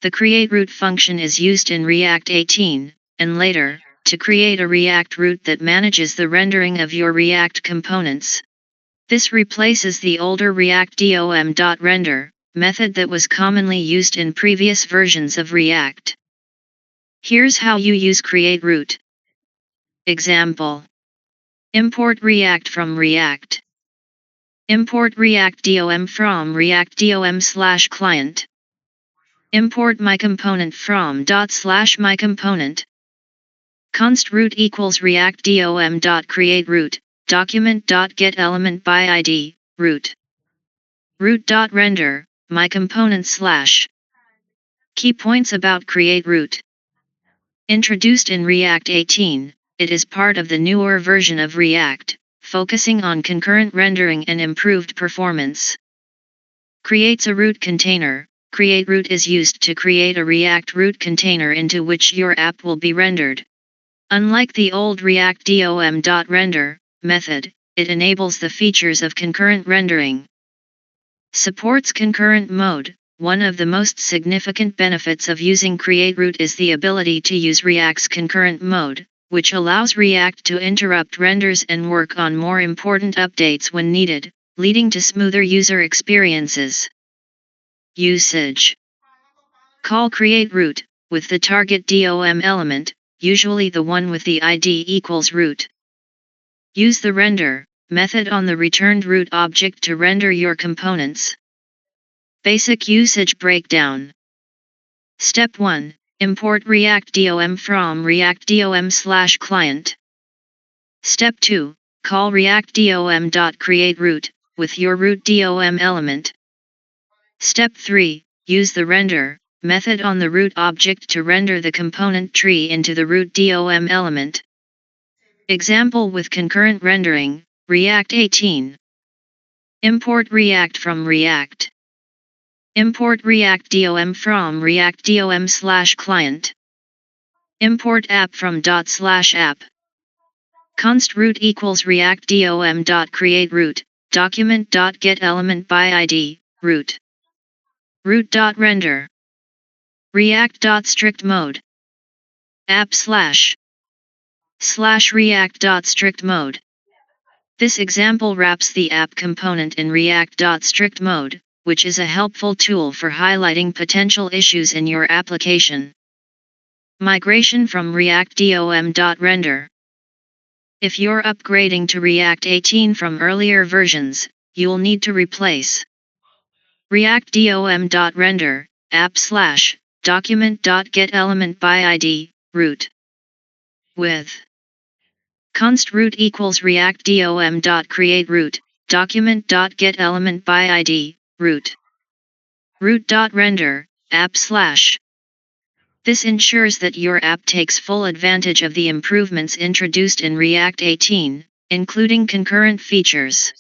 The createRoot function is used in React 18, and later, to create a ReactRoot that manages the rendering of your React components. This replaces the older ReactDOM.render method that was commonly used in previous versions of React. Here's how you use createRoot. Example. Import React from React. Import ReactDOM from ReactDOM/client. Import myComponent from ./myComponent. Const root equals ReactDOM.createRoot, document.getElementById, root. Root.render, myComponent/. Key points about createRoot. Introduced in React 18, it is part of the newer version of React, focusing on concurrent rendering and improved performance. Creates a root container. createRoot is used to create a React root container into which your app will be rendered. Unlike the old ReactDOM.render method, it enables the features of concurrent rendering. Supports concurrent mode. One of the most significant benefits of using createRoot is the ability to use React's concurrent mode, which allows React to interrupt renders and work on more important updates when needed, leading to smoother user experiences. Usage. Call createRoot with the target DOM element, usually the one with the ID equals root. Use the render method on the returned root object to render your components. Basic usage breakdown. Step 1. Import ReactDOM from ReactDOM/client. Step 2. Call ReactDOM.createRoot with your root DOM element. Step 3. Use the render method on the root object to render the component tree into the root DOM element. Example with concurrent rendering, React 18. Import React from React. Import ReactDOM from ReactDOM/client. Import app from ./app. Const root equals ReactDOM.createRoot, document.getElementById, root. Root.render. React.strict mode. App / React.strict mode. This example wraps the app component in React.strict mode, which is a helpful tool for highlighting potential issues in your application. Migration from ReactDOM.render. If you're upgrading to React 18 from earlier versions, you'll need to replace ReactDOM.render, app / document.getElementById, root with const root equals ReactDOM.createRoot, document.getElementById, root. Root.render, app / This ensures that your app takes full advantage of the improvements introduced in React 18, including concurrent features.